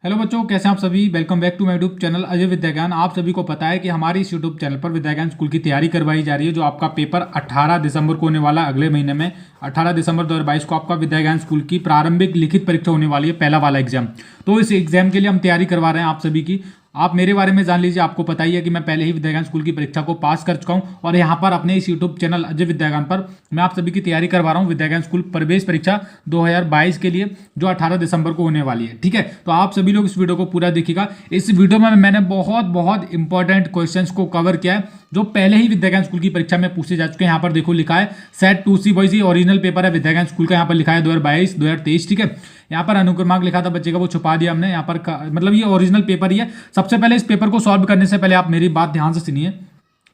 Hello बच्चों, कैसे हैं आप सभी। Welcome back to my YouTube channel Ajay Vidya Gyan. आप सभी को पता है कि हमारे इस यूट्यूब चैनल पर विद्या ज्ञान स्कूल की तैयारी करवाई जा रही है, जो आपका पेपर 18 दिसंबर को होने वाला है। अगले महीने में 18 दिसंबर 2022 को आपका विद्या ज्ञान स्कूल की प्रारंभिक लिखित परीक्षा होने वाली है, पहला वाला एग्जाम। तो इस एग्जाम के लिए हम तैयारी करवा रहे हैं आप सभी की। आप मेरे बारे में जान लीजिए। आपको पता ही है कि मैं पहले ही विद्या ज्ञान स्कूल की परीक्षा को पास कर चुका हूं और यहाँ पर अपने इस यूट्यूब चैनल अजय विद्या ज्ञान पर मैं आप सभी की तैयारी करवा रहा हूँ विद्या ज्ञान स्कूल प्रवेश परीक्षा 2022 के लिए, जो 18 दिसंबर को होने वाली है। ठीक है, तो आप सभी लोग इस वीडियो को पूरा देखिएगा। इस वीडियो में मैंने बहुत बहुत इंपॉर्टेंट क्वेश्चंस को कवर किया है, जो पहले ही विद्या ज्ञान स्कूल की परीक्षा में पूछे जा चुके हैं। यहाँ पर देखो लिखा है सेट 2C बॉयज, ये ओरिजिनल पेपर है विद्या ज्ञान स्कूल का। यहाँ पर लिखा है 2022-2023। ठीक है, यहाँ पर अनुक्रमांक लिखा था बच्चे का, वो छुपा दिया हमने। यहाँ पर मतलब ये ओरिजिनल पेपर ही है। सबसे पहले इस पेपर को सॉल्व करने से पहले आप मेरी बात ध्यान से सुनिए।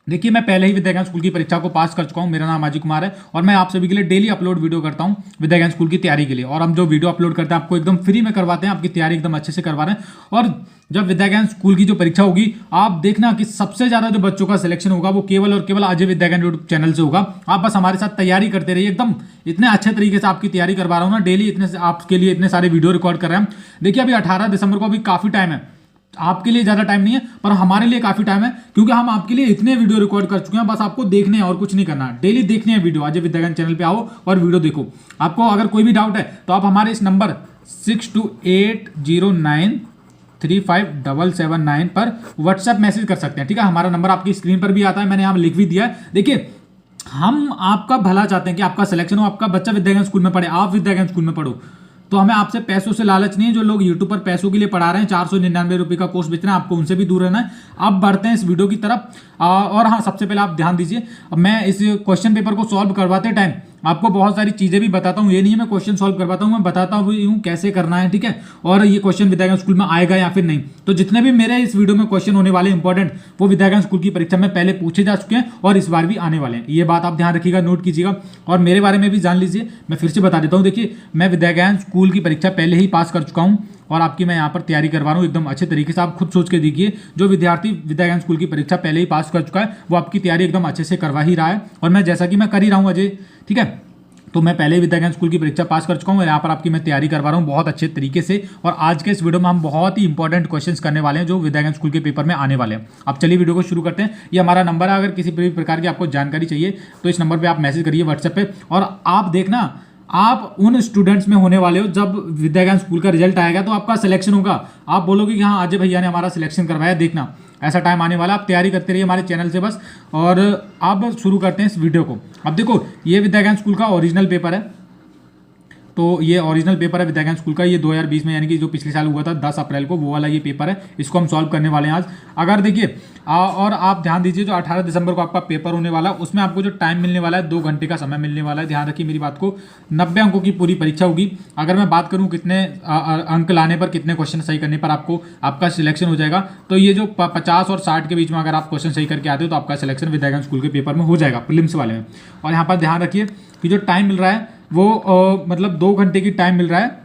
देखिए, मैं पहले ही विद्या ज्ञान स्कूल की परीक्षा को पास कर चुका हूं। मेरा नाम अजय कुमार है और मैं आप सभी के लिए डेली अपलोड वीडियो करता हूं विद्या ज्ञान स्कूल की तैयारी के लिए। और हम जो वीडियो अपलोड करते हैं आपको एकदम फ्री में करवाते हैं, आपकी तैयारी एकदम अच्छे से करवा रहे हैं। और जब विद्या ज्ञान स्कूल की जो परीक्षा होगी, आप देखना कि सबसे ज्यादा जो बच्चों का सिलेक्शन होगा वो केवल और केवल अजय विद्या ज्ञान यूट्यूब चैनल से होगा। आप बस हमारे साथ तैयारी करते रहिए। एकदम इतने अच्छे तरीके से आपकी तैयारी करवा रहा हूँ ना, डेली इतने आपके लिए इतने सारे वीडियो रिकॉर्ड कर रहे हैं। देखिए, अभी 18 दिसंबर को अभी काफी टाइम है। आपके लिए ज्यादा टाइम नहीं है, पर हमारे लिए काफी टाइम है, क्योंकि हम आपके लिए इतने वीडियो रिकॉर्ड कर चुके हैं। बस आपको देखने हैं और कुछ नहीं करना। डेली देखने हैं वीडियो। अजय विद्या ज्ञान चैनल पे आओ और वीडियो देखो। आपको अगर कोई भी डाउट है तो आप हमारे इस नंबर 6280935779 पर व्हाट्सएप मैसेज कर सकते हैं। ठीक है, हमारा नंबर आपकी स्क्रीन पर भी आता है, मैंने यहाँ लिख भी दिया है। देखिए, हम आपका भला चाहते हैं कि आपका सिलेक्शन हो, आपका बच्चा विद्या ज्ञान स्कूल में पढ़े, आप विद्या ज्ञान स्कूल में पढ़ो। तो हमें आपसे पैसों से लालच नहीं है। जो लोग यूट्यूब पर पैसों के लिए पढ़ा रहे हैं, 499 रुपये का कोर्स बेच रहे हैं, आपको उनसे भी दूर रहना है। अब बढ़ते हैं इस वीडियो की तरफ। और हाँ, सबसे पहले आप ध्यान दीजिए, मैं इस क्वेश्चन पेपर को सॉल्व करवाते टाइम आपको बहुत सारी चीजें भी बताता हूँ। ये नहीं है मैं क्वेश्चन सॉल्व करवाता हूँ, मैं बताता हूँ कैसे करना है। ठीक है, और ये क्वेश्चन विद्या ज्ञान स्कूल में आएगा या फिर नहीं। तो जितने भी मेरे इस वीडियो में क्वेश्चन होने वाले इंपॉर्टेंट, वो विद्या ज्ञान स्कूल की परीक्षा में पहले पूछे जा चुके हैं और इस बार भी आने वाले हैं। ये बात आप ध्यान रखिएगा, नोट कीजिएगा और मेरे बारे में भी जान लीजिए। मैं फिर से बता देता हूँ। देखिए, मैं विद्या ज्ञान स्कूल की परीक्षा पहले ही पास कर चुका हूँ और आपकी मैं यहाँ पर तैयारी करवा रहा हूँ एकदम अच्छे तरीके से। आप खुद सोच के देखिए, जो विद्यार्थी विद्या ज्ञान स्कूल की परीक्षा पहले ही पास कर चुका है, वो आपकी तैयारी एकदम अच्छे से करवा ही रहा है। और मैं जैसा कि मैं कर ही रहा हूँ अजय। ठीक है, तो मैं पहले विद्या ज्ञान स्कूल की परीक्षा पास कर चुका हूँ और यहाँ पर आपकी मैं तैयारी करवा रहा हूँ बहुत अच्छे तरीके से। और आज के इस वीडियो में हम बहुत ही इंपॉर्टेंट क्वेश्चंस करने वाले हैं, जो विद्या ज्ञान स्कूल के पेपर में आने वाले हैं। अब चलिए वीडियो को शुरू करते हैं। ये हमारा नंबर है, अगर किसी भी प्रकार की आपको जानकारी चाहिए तो इस नंबर पर आप मैसेज करिए व्हाट्सएप पे। और आप देखना, आप उन स्टूडेंट्स में होने वाले हो, जब विद्या ज्ञान स्कूल का रिजल्ट आएगा तो आपका सिलेक्शन होगा, आप बोलोगे कि हाँ अजय भैया ने हमारा सिलेक्शन करवाया। देखना, ऐसा टाइम आने वाला। आप तैयारी करते रहिए हमारे चैनल से बस। और अब शुरू करते हैं इस वीडियो को। अब देखो, ये विद्या ज्ञान स्कूल का ओरिजिनल पेपर है। तो ये ओरिजिनल पेपर है विद्या ज्ञान स्कूल का। ये 2020 में, यानी कि जो पिछले साल हुआ था 10 अप्रैल को, वो वाला ये पेपर है। इसको हम सॉल्व करने वाले हैं आज। अगर देखिए, और आप ध्यान दीजिए, जो 18 दिसंबर को आपका पेपर होने वाला है, उसमें आपको जो टाइम मिलने वाला है, 2 घंटे का समय मिलने वाला है। ध्यान रखिए मेरी बात को। 90 अंकों की पूरी परीक्षा होगी। अगर मैं बात करूँ कितने अंक लाने पर, कितने क्वेश्चन सही करने पर आपको आपका सिलेक्शन हो जाएगा, तो ये जो 50 और 60 के बीच में अगर आप क्वेश्चन सही करके आते हो तो आपका सिलेक्शन विद्या ज्ञान स्कूल के पेपर में हो जाएगा, प्रीलिम्स वाले में। और यहाँ पर ध्यान रखिए कि जो टाइम मिल रहा है वो मतलब 2 घंटे की टाइम मिल रहा है।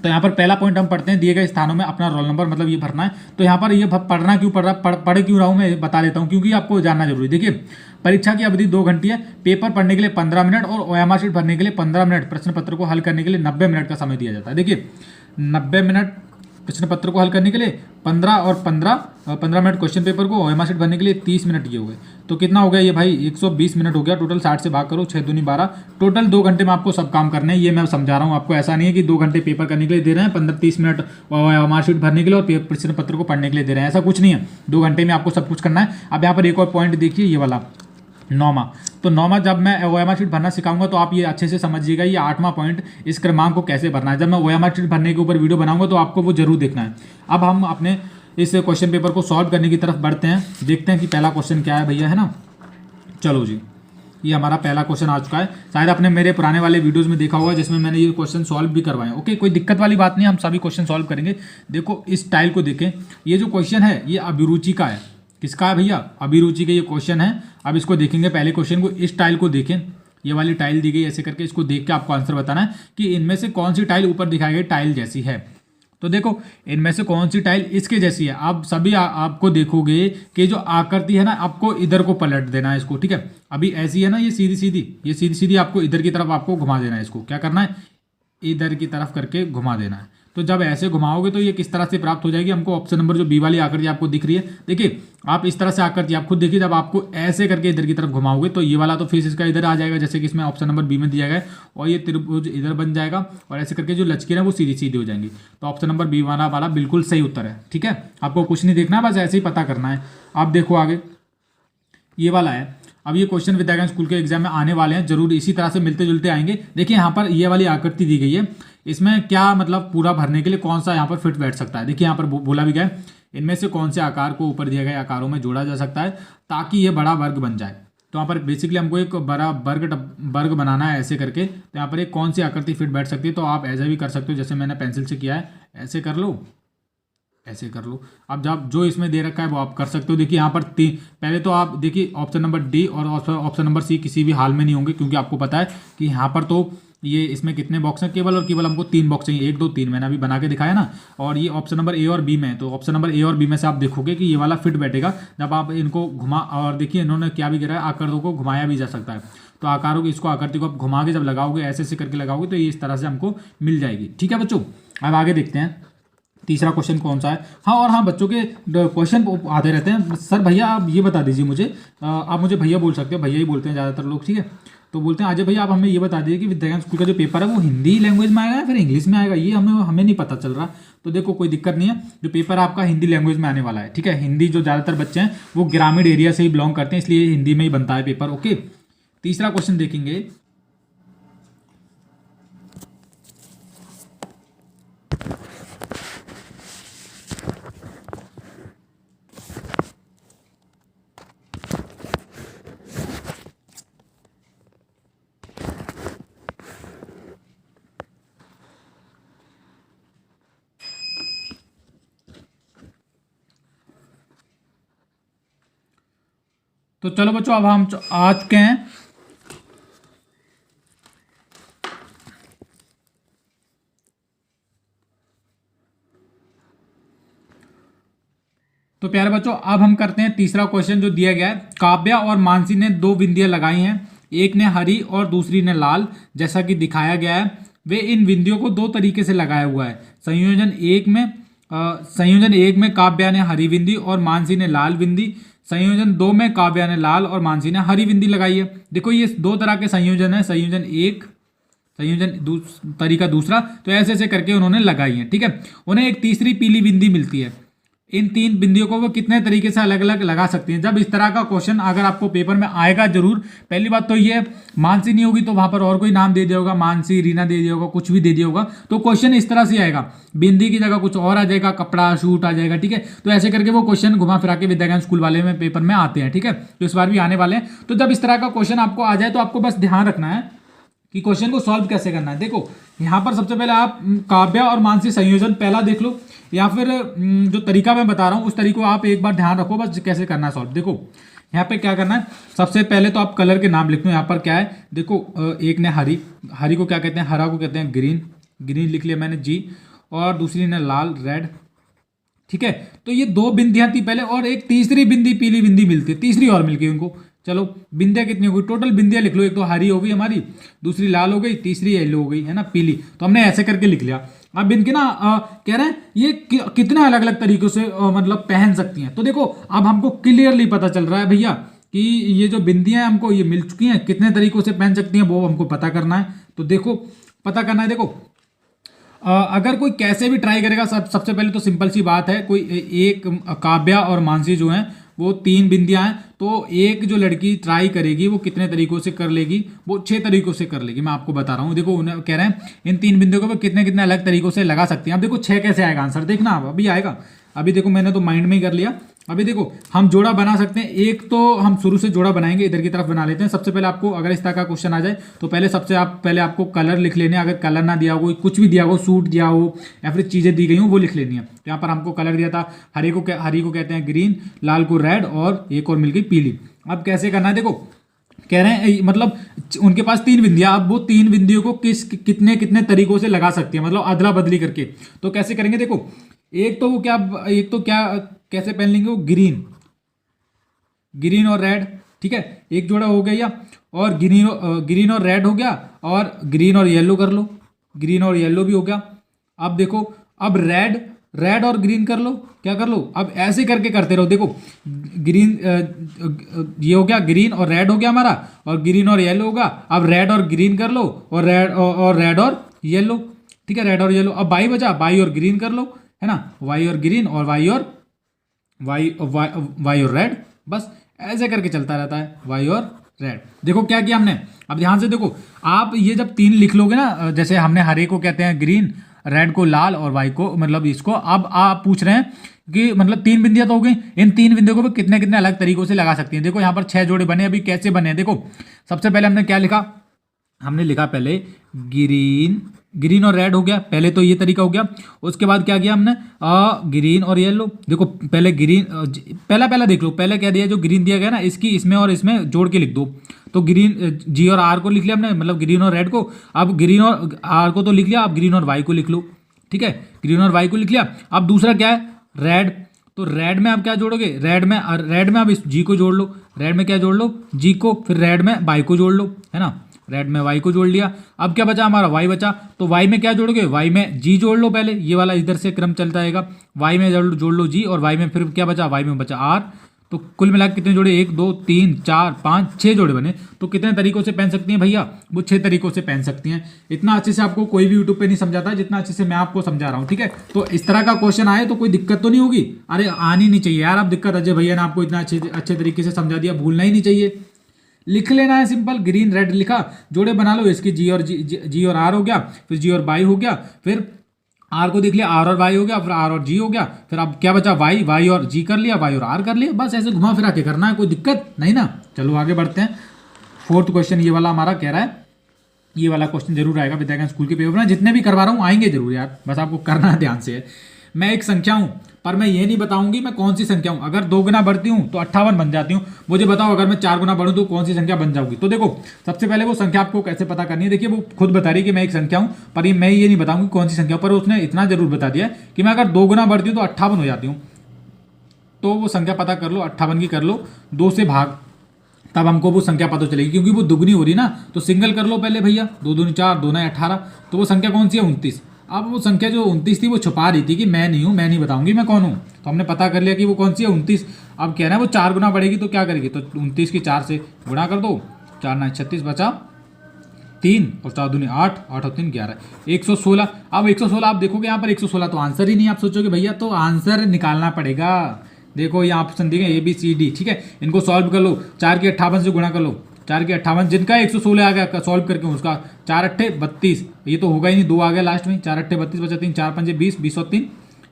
तो यहाँ पर पहला पॉइंट हम पढ़ते हैं, दिए गए स्थानों में अपना रोल नंबर मतलब ये भरना है। तो यहाँ पर ये पढ़ना क्यों पढ़ रहा, पढ़ क्यों रहा हूँ मैं बता देता हूँ, क्योंकि आपको जानना जरूरी है। देखिए, परीक्षा की अवधि 2 घंटे है। पेपर पढ़ने के लिए 15 मिनट और ओएमआर शीट भरने के लिए 15 मिनट, प्रश्न पत्र को हल करने के लिए 90 मिनट का समय दिया जाता है। देखिए, 90 मिनट प्रश्न पत्र को हल करने के लिए, 15 मिनट क्वेश्चन पेपर को, ओएमआर शीट भरने के लिए 30 मिनट ये हो गए। तो कितना हो गया ये भाई, 120 मिनट हो गया टोटल। 60 से भाग करो, 6 दूनी 12। टोटल 2 घंटे में आपको सब काम करने हैं। ये मैं समझा रहा हूँ आपको। ऐसा नहीं है कि 2 घंटे पेपर करने के लिए दे रहे हैं, 15-30 मिनट ओएमआर शीट भरने के लिए और प्रश्न पत्र को पढ़ने के लिए दे रहे हैं। ऐसा कुछ नहीं है, 2 घंटे में आपको सब कुछ करना है। अब यहाँ पर एक और पॉइंट देखिए, ये वाला 9वां। तो 9वां, जब मैं ओएमआर शीट भरना सिखाऊंगा तो आप ये अच्छे से समझिएगा। ये 8वां पॉइंट, इस क्रमांक को कैसे भरना है। जब मैं ओएमआर शीट भरने के ऊपर वीडियो बनाऊंगा तो आपको वो जरूर देखना है। अब हम अपने इस क्वेश्चन पेपर को सॉल्व करने की तरफ बढ़ते हैं। देखते हैं कि पहला क्वेश्चन क्या है भैया, है ना। चलो जी, ये हमारा पहला क्वेश्चन आ चुका है। शायद आपने मेरे पुराने वाले वीडियोस में देखा होगा, जिसमें मैंने ये क्वेश्चन सॉल्व भी करवाए। ओके, कोई दिक्कत वाली बात नहीं, हम सभी क्वेश्चन सॉल्व करेंगे। देखो, इस स्टाइल को देखें। ये जो क्वेश्चन है ये अभिरुचि का है। किसका है भैया, अभिरुचि का ये क्वेश्चन है। अब इसको देखेंगे, पहले क्वेश्चन को, इस टाइल को देखें। ये वाली टाइल दी गई ऐसे करके, इसको देख के आपको आंसर बताना है कि इनमें से कौन सी टाइल ऊपर दिखाई गई टाइल जैसी है। तो देखो, इनमें से कौन सी टाइल इसके जैसी है। आप सभी आपको देखोगे कि जो आकृति है ना, आपको इधर को पलट देना है इसको। ठीक है, अभी ऐसी है ना, ये सीधी सीधी, ये सीधी सीधी आपको इधर की तरफ आपको घुमा देना है। इसको क्या करना है, इधर की तरफ करके घुमा देना है। तो जब ऐसे घुमाओगे तो ये किस तरह से प्राप्त हो जाएगी हमको, ऑप्शन नंबर जो बी वाली आकृति आपको दिख रही है, देखिए आप इस तरह से आकृति आप खुद देखिए, जब आपको ऐसे करके इधर की तरफ घुमाओगे तो ये वाला तो फेस इसका इधर आ जाएगा, जैसे कि इसमें ऑप्शन नंबर बी में दिया गया है, और ये त्रिभुज इधर बन जाएगा, और ऐसे करके जो लचके हैं वो सीधी सीधी हो जाएंगी। तो ऑप्शन नंबर बी वाला बिल्कुल सही उत्तर है। ठीक है, आपको कुछ नहीं देखना है, बस ऐसे ही पता करना है। आप देखो आगे ये वाला है। अब ये क्वेश्चन विद्यागंज स्कूल के एग्जाम में आने वाले हैं, जरूर इसी तरह से मिलते जुलते आएंगे। देखिए यहाँ पर ये वाली आकृति दी गई है, इसमें क्या मतलब पूरा भरने के लिए कौन सा यहाँ पर फिट बैठ सकता है। देखिए यहाँ पर बोला भी गया है, इनमें से कौन से आकार को ऊपर दिए गए आकारों में जोड़ा जा सकता है ताकि ये बड़ा वर्ग बन जाए। तो यहाँ पर बेसिकली हमको एक बड़ा वर्ग बनाना है ऐसे करके, तो यहाँ पर एक कौन सी आकृति फिट बैठ सकती है। तो आप ऐसा भी कर सकते हो, जैसे मैंने पेंसिल से किया है, ऐसे कर लो, ऐसे कर लो। अब जब जो इसमें दे रखा है वो आप कर सकते हो। देखिए यहाँ पर पहले तो आप देखिए ऑप्शन नंबर डी और ऑप्शन नंबर सी किसी भी हाल में नहीं होंगे, क्योंकि आपको पता है कि यहाँ पर तो ये इसमें कितने बॉक्स हैं, केवल और केवल हमको 3 बॉक्स चाहिए, 1 2 3 मैंने अभी बना के दिखाया ना। और ये ऑप्शन नंबर ए और बी में है, तो ऑप्शन नंबर ए और बी में से आप देखोगे कि ये वाला फिट बैठेगा जब आप इनको घुमा, और देखिए इन्होंने क्या भी करा है, आकृतियों को घुमाया भी जा सकता है। तो आकारों की इसको आकृति को आप घुमा के जब लगाओगे, ऐसे ऐसे करके लगाओगे, तो ये इस तरह से हमको मिल जाएगी। ठीक है बच्चों, अब आगे देखते हैं तीसरा क्वेश्चन कौन सा है। हाँ, और हाँ बच्चों के क्वेश्चन आते रहते हैं, सर भैया आप ये बता दीजिए मुझे, आप मुझे भैया बोल सकते हो, भैया ही बोलते हैं ज़्यादातर लोग। ठीक है, तो बोलते हैं अजय भैया आप हमें ये बता दीजिए कि विद्यागंज स्कूल का जो पेपर है वो हिंदी लैंग्वेज में आएगा या फिर इंग्लिश में आएगा, ये हमें नहीं पता चल रहा। तो देखो कोई दिक्कत नहीं है, जो पेपर आपका हिंदी लैंग्वेज में आने वाला है। ठीक है, हिंदी जो ज़्यादातर बच्चे हैं वो ग्रामीण एरिया से ही बिलोंग करते हैं, इसलिए हिंदी में ही बनता है पेपर। ओके, तीसरा क्वेश्चन देखेंगे। तो चलो बच्चों, अब हम आ चुके हैं तो प्यारे बच्चों, अब हम करते हैं तीसरा क्वेश्चन जो दिया गया है। काव्या और मानसी ने 2 बिंदियां लगाई हैं, एक ने हरी और दूसरी ने लाल, जैसा कि दिखाया गया है। वे इन बिंदियों को 2 तरीके से लगाया हुआ है। संयोजन एक में काव्या ने हरी बिंदी और मानसी ने लाल बिंदी। संयोजन 2 में काव्या ने लाल और मानसी ने हरी बिंदी लगाई है। देखो ये 2 तरह के संयोजन है, संयोजन एक, तरीका दूसरा। तो ऐसे ऐसे करके उन्होंने लगाई है। ठीक है, उन्हें एक तीसरी पीली बिंदी मिलती है। इन 3 बिंदियों को वो कितने तरीके से अलग अलग लगा सकती हैं। जब इस तरह का क्वेश्चन अगर आपको पेपर में आएगा जरूर, पहली बात तो ये मानसी नहीं होगी तो वहां पर और कोई नाम दे दिया होगा, मानसी, रीना दे दिया होगा, कुछ भी दे दिया होगा, तो क्वेश्चन इस तरह से आएगा। बिंदी की जगह कुछ और आ जाएगा, कपड़ा, शूट आ जाएगा। ठीक है, तो ऐसे करके वो क्वेश्चन घुमा फिरा के विद्यागंज स्कूल वाले में पेपर में आते हैं। ठीक है, तो इस बार भी आने वाले हैं। तो जब इस तरह का क्वेश्चन आपको आ जाए तो आपको बस ध्यान रखना है कि क्वेश्चन को सॉल्व कैसे करना है। देखो यहाँ पर सबसे पहले आप काव्या और मानसी संयोजन पहला देख लो, या फिर जो तरीका मैं बता रहा हूँ उस तरीके को आप एक बार ध्यान रखो, बस कैसे करना है सॉल्व। देखो यहाँ पे क्या करना है, सबसे पहले तो आप कलर के नाम लिख लो। यहाँ पर क्या है, देखो एक ने हरी को क्या कहते हैं, हरा को कहते हैं ग्रीन लिख लिया मैंने जी, और दूसरी ने लाल, रेड। ठीक है, तो ये 2 बिंदियां थी पहले, और एक तीसरी बिंदी पीली बिंदी मिलती है, तीसरी और मिल गई उनको। चलो बिंदियां कितनी हो गई, टोटल बिंदियां लिख लो। एक तो हरी हो गई हमारी, दूसरी लाल हो गई, तीसरी येलो हो गई, है ना पीली। तो हमने ऐसे करके लिख लिया। अब इनके ना कह रहे हैं ये कितने अलग अलग तरीकों से मतलब पहन सकती हैं। तो देखो अब हमको क्लियरली पता चल रहा है भैया कि ये जो बिंदियां हमको ये मिल चुकी हैं, कितने तरीकों से पहन सकती हैं वो हमको पता करना है। तो देखो पता करना है। देखो अगर कोई कैसे भी ट्राई करेगा, सबसे पहले तो सिंपल सी बात है, कोई एक काव्या और मानसी जो हैं वो 3 बिंदियां हैं, तो एक जो लड़की ट्राई करेगी वो कितने तरीकों से कर लेगी, वो 6 तरीकों से कर लेगी। मैं आपको बता रहा हूँ। देखो उन्हें कह रहे हैं इन 3 बिंदियों को वो कितने कितने अलग तरीकों से लगा सकती हैं। अब देखो 6 कैसे आएगा आंसर, देखना अब अभी आएगा। अभी देखो मैंने तो माइंड में ही कर लिया। अभी देखो हम जोड़ा बना सकते हैं। एक तो हम शुरू से जोड़ा बनाएंगे, इधर की तरफ बना लेते हैं। सबसे पहले आपको अगर इस तरह का क्वेश्चन आ जाए तो पहले आपको कलर लिख लेने। अगर कलर ना दिया हो, कुछ भी दिया हो, सूट दिया हो या फिर चीज़ें दी गई हो, वो लिख लेनी है। तो यहाँ पर हमको कलर दिया था, हरी को कहते हैं ग्रीन, लाल को रेड, और एक और मिल गई पीली। अब कैसे करना है, देखो कह रहे हैं मतलब उनके पास 3 बिंदियां, अब वो 3 बिंदियों को कितने कितने तरीकों से लगा सकती है, मतलब अदला बदली करके। तो कैसे करेंगे, देखो एक तो क्या कैसे पहन लेंगे, वो ग्रीन और रेड। ठीक है, एक जोड़ा हो गया, और ग्रीन और रेड हो गया, और ग्रीन और येलो कर लो, ग्रीन और येलो भी हो गया। अब देखो अब रेड रेड और ग्रीन कर लो, क्या कर लो, अब ऐसे करके करते रहो। देखो ग्रीन ये हो गया, ग्रीन और रेड हो गया हमारा, और ग्रीन और येलो होगा। अब रेड और ग्रीन कर लो, और रेड और येलो, ठीक है, रेड और येलो। अब वाई बचा, वाई और ग्रीन कर लो, है ना, वाई और ग्रीन, और वाई और रेड, बस ऐसे करके चलता रहता है, वाई और रेड। देखो क्या किया हमने, अब ध्यान से देखो, आप ये जब 3 लिख लोगे ना, जैसे हमने हरे को कहते हैं ग्रीन, रेड को लाल, और वाई को मतलब इसको, अब आप पूछ रहे हैं कि मतलब 3 बिंदियां तो हो गई, इन 3 बिंदियों को भी कितने कितने अलग तरीकों से लगा सकती हैं। देखो यहाँ पर 6 जोड़े बने, अभी कैसे बने हैं देखो। सबसे पहले हमने क्या लिखा, हमने लिखा पहले ग्रीन, ग्रीन और रेड हो गया, पहले तो ये तरीका हो गया। उसके बाद क्या किया हमने, ग्रीन और येलो। देखो पहले ग्रीन, पहला देख लो, पहले क्या दिया, जो ग्रीन दिया गया ना, इसकी इसमें और इसमें जोड़ के लिख दो। तो ग्रीन जी और आर को लिख लिया हमने, मतलब ग्रीन और रेड को। अब ग्रीन और आर को तो लिख लिया, अब ग्रीन और वाई को लिख लो, ठीक है, ग्रीन और वाई को लिख लिया। अब दूसरा क्या है, रेड, तो रेड में आप क्या जोड़ोगे, रेड में आप इस जी को जोड़ लो, रेड में क्या जोड़ लो, जी को, फिर रेड में वाई को जोड़ लो, है ना, रेड में वाई को जोड़ लिया। अब क्या बचा हमारा, वाई बचा, तो वाई में क्या जोड़ोगे, वाई में जी जोड़ लो, पहले ये वाला इधर से क्रम चलता रहेगा, वाई में जोड़ लो जी, और वाई में फिर क्या बचा, वाई में बचा आर। तो कुल मिलाकर कितने जोड़े, 1 2 3 4 5 6 जोड़े बने। तो कितने तरीकों से पहन सकती हैं भैया, वो 6 तरीकों से पहन सकती हैं। इतना अच्छे से आपको कोई भी यूट्यूब पे नहीं समझाता जितना अच्छे से मैं आपको समझा रहा हूँ, ठीक है। तो इस तरह का क्वेश्चन आए तो कोई दिक्कत तो नहीं होगी, अरे आनी नहीं चाहिए यार, अब दिक्कत अजय भैया ने आपको इतना अच्छे तरीके से समझा दिया, भूलना ही नहीं चाहिए। लिख लेना है सिंपल, ग्रीन रेड लिखा, जोड़े बना लो, इसकी जी और आर हो गया, फिर जी और वाई हो गया, फिर आर को देख लिया, आर और वाई हो गया, फिर आर और जी हो गया, फिर अब क्या बचा, वाई और जी कर लिया, वाई और आर कर लिया, बस ऐसे घुमा फिरा के करना है, कोई दिक्कत नहीं ना। चलो आगे बढ़ते हैं। 4th क्वेश्चन ये वाला हमारा कह रहा है, ये वाला क्वेश्चन जरूर आएगा विद्याज्ञान स्कूल के पेपर में, जितने भी करवा रहा हूँ आएंगे जरूर यार, बस आपको करना है ध्यान से। मैं एक संख्या हूँ, पर मैं ये नहीं बताऊंगी मैं कौन सी संख्या हूँ। अगर 2 गुना बढ़ती हूँ तो 58 बन जाती हूँ, मुझे बताओ अगर मैं 4 गुना बढ़ूँ तो कौन सी संख्या बन जाऊंगी। तो देखो सबसे पहले वो संख्या आपको कैसे पता करनी है, देखिए वो खुद बता रही है कि मैं एक संख्या हूँ, पर मैं ये नहीं बताऊंगी कौन सी संख्या, पर उसने इतना जरूर बता दिया कि मैं अगर 2 गुना बढ़ती हूँ तो 58 हो जाती हूँ। तो वो संख्या पता कर लो, 58 की कर लो 2 से भाग, तब हमको वो संख्या पता चलेगी, क्योंकि वो दुगनी हो रही ना। तो सिंगल कर लो पहले भैया, 2 दूनी 4, 2 9 18, तो वो संख्या कौन सी है, 29। अब वो संख्या जो 29 थी वो छुपा रही थी कि मैं नहीं हूँ, मैं नहीं बताऊंगी मैं कौन हूँ, तो हमने पता कर लिया कि वो कौन सी है, 29। अब कहना है वो 4 गुना बढ़ेगी तो क्या करेगी, तो 29 की 4 से गुणा कर दो, 4 9 36 बचा 3, और 4 दूनी 8, 8 और 3 11, 116। अब 116 आप देखोगे यहाँ पर 116 तो आंसर ही नहीं, आप सोचोगे भैया तो आंसर निकालना पड़ेगा। देखो ये ऑप्शन दिखे ABCD, ठीक है, इनको सॉल्व कर लो, 4 की 58 से गुणा कर लो, 4 की 58, जिनका 116 आ गया सॉल्व करके उसका 4 8 32, ये तो होगा ही नहीं, 2 आ गया लास्ट में, 4 8 32 बचा 3, 4 5 20, 20 और 3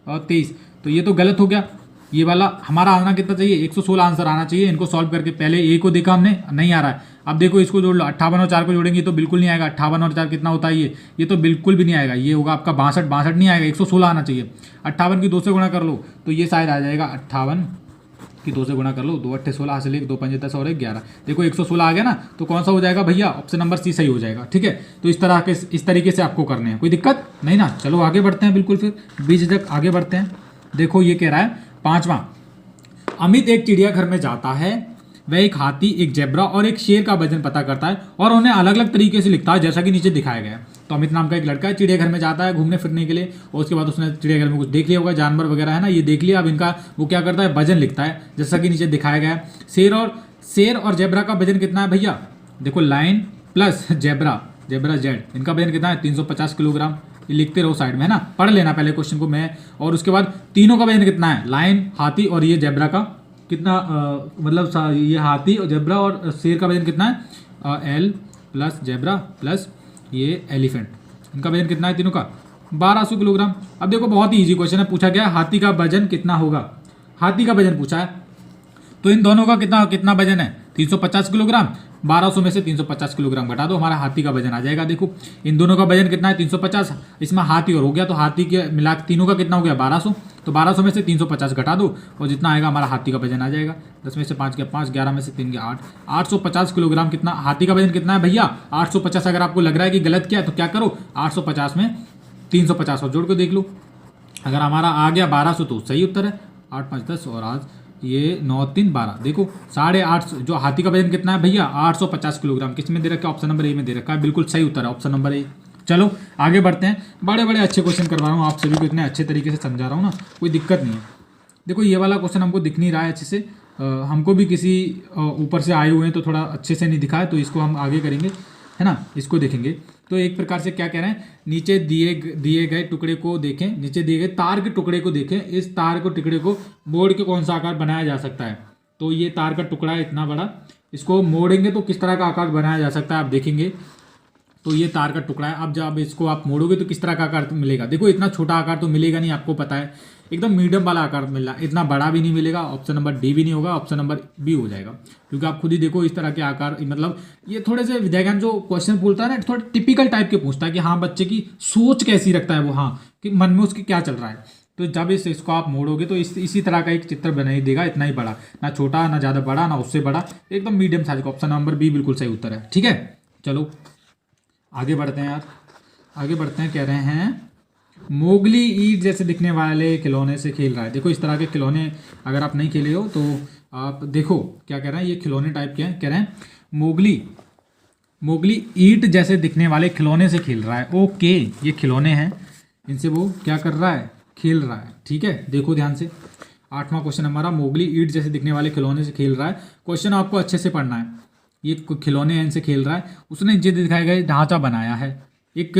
और 23, तो ये तो गलत हो गया। ये वाला हमारा आना कितना चाहिए, 116 आंसर आना चाहिए। इनको सॉल्व करके पहले ए को देखा हमने, नहीं आ रहा है, अब देखो इसको जोड़ लो, 58 और 4 को जोड़ेंगे तो बिल्कुल नहीं आएगा, 58 और 4 कितना होता है, ये तो बिल्कुल भी नहीं आएगा, ये होगा आपका 62, 62 नहीं आएगा, 116 आना चाहिए। 58 की 2 से गुणा कर लो तो ये शायद आ जाएगा, 58 की 2 से गुणा कर लो, 2 8 16 हासिल 1, 2 5 10 और 1 11, देखो 116 आ गया ना, तो कौन सा हो जाएगा भैया, ऑप्शन नंबर सी सही हो जाएगा, ठीक है। तो इस तरीके से आपको करने हैं, कोई दिक्कत नहीं ना। चलो आगे बढ़ते हैं, बिल्कुल फिर बीच तक आगे बढ़ते हैं। देखो ये कह रहा है 5वां, अमित एक चिड़ियाघर में जाता है, वह एक हाथी, एक जेब्रा और एक शेर का वजन पता करता है और उन्हें अलग अलग तरीके से लिखता है, जैसा कि नीचे दिखाया गया है। तो अमित नाम का एक लड़का है, चिड़ियाघर में जाता है घूमने फिरने के लिए, और उसके बाद उसने चिड़ियाघर में कुछ देख लिया होगा, जानवर वगैरह है ना, ये देख लिया। अब इनका वो क्या करता है, वजन लिखता है, जैसा कि नीचे दिखाया गया है। शेर और जेब्रा का वजन कितना है भैया, देखो लाइन प्लस जेब्रा जेड, इनका वजन कितना है, 350 किलोग्राम। ये लिखते रहो साइड में, है ना, पढ़ लेना पहले क्वेश्चन को मैं। और उसके बाद तीनों का वजन कितना है, लाइन, हाथी और ये जेब्रा का कितना, मतलब ये हाथी और जेब्रा और शेर का वजन कितना है, एल प्लस जेब्रा प्लस ये एलिफेंट, इनका वजन कितना है तीनों का, 1200 किलोग्राम। अब देखो बहुत ही इजी क्वेश्चन है, पूछा गया है हाथी का वजन कितना होगा, हाथी का वजन पूछा है, तो इन दोनों का कितना कितना वजन है, 350 किलोग्राम। 1200 में से 350 किलोग्राम घटा दो, हमारा हाथी का वजन आ जाएगा। देखो इन दोनों का वजन कितना है, 350, इसमें हाथी और हो गया, तो हाथी के मिला तीनों का कितना हो गया, 1200। तो 1200 में से 350 घटा दो और जितना आएगा हमारा हाथी का वजन आ जाएगा। 10 में से 5 गया 5, 11 में से 3 गया 8, 850 किलोग्राम कितना हाथी का वजन कितना है भैया, 850। अगर आपको लग रहा है कि गलत किया तो क्या करो, 850 में 350 और जोड़ के देख लो, अगर हमारा आ गया 1200 तो सही उत्तर है। 8 5 10 और आज ये 9 3 12, देखो 850, जो हाथी का वजन कितना है भैया, 850 किलोग्राम, किस में दे रखा है, ऑप्शन नंबर ए में दे रखा है, बिल्कुल सही उत्तर है ऑप्शन नंबर ए। चलो आगे बढ़ते हैं। बड़े बड़े अच्छे क्वेश्चन करवा रहा हूँ आप सभी को, इतने अच्छे तरीके से समझा रहा हूँ ना, कोई दिक्कत नहीं है। देखो ये वाला क्वेश्चन हमको दिख नहीं रहा है अच्छे से, हमको भी किसी ऊपर से आए हुए हैं तो थोड़ा अच्छे से नहीं दिखा है, तो इसको हम आगे करेंगे, है ना, इसको देखेंगे। तो एक प्रकार से क्या कह रहे हैं, नीचे दिए गए टुकड़े को देखें, नीचे दिए गए तार के टुकड़े को देखें, इस तार के टुकड़े को मोड़ के कौन सा आकार बनाया जा सकता है। तो ये तार का टुकड़ा है इतना बड़ा, इसको मोड़ेंगे तो किस तरह का आकार बनाया जा सकता है आप देखेंगे। तो ये तार का टुकड़ा है, अब जब इसको आप मोड़ोगे तो किस तरह का आकार मिलेगा। देखो इतना छोटा आकार तो मिलेगा नहीं, आपको पता है, एकदम मीडियम वाला आकार मिल रहा है, इतना बड़ा भी नहीं मिलेगा। ऑप्शन नंबर डी भी नहीं होगा, ऑप्शन नंबर बी हो जाएगा, क्योंकि आप खुद ही देखो इस तरह के आकार, मतलब ये थोड़े से विद्याज्ञान जो क्वेश्चन पूछता है ना, थोड़ा टिपिकल टाइप के पूछता है कि हाँ बच्चे की सोच कैसी रखता है वो, हाँ कि मन में उसके क्या चल रहा है। तो जब इसको आप मोड़ोगे तो इसी तरह का एक चित्र बना ही देगा, इतना ही बड़ा, ना छोटा ना ज़्यादा बड़ा ना उससे बड़ा, एकदम मीडियम साइज का। ऑप्शन नंबर बी बिल्कुल सही उत्तर है। ठीक है, चलो आगे बढ़ते हैं यार, आगे बढ़ते हैं। कह रहे हैं मोगली ईट जैसे दिखने वाले खिलौने से खेल रहा है। देखो इस तरह के खिलौने अगर आप नहीं खेले हो तो आप देखो क्या कह रहे हैं, ये खिलौने टाइप के हैं। कह रहे हैं मोगली ईट जैसे दिखने वाले खिलौने से खेल रहा है। ओके, ये खिलौने हैं, इनसे वो क्या कर रहा है, खेल रहा है। ठीक है, देखो ध्यान से, 8वां क्वेश्चन हमारा, मोगली ईट जैसे दिखने वाले खिलौने से खेल रहा है। क्वेश्चन आपको अच्छे से पढ़ना है। ये खिलौने हैं, इनसे खेल रहा है, उसने नीचे दिखाए गए ढांचा बनाया है। एक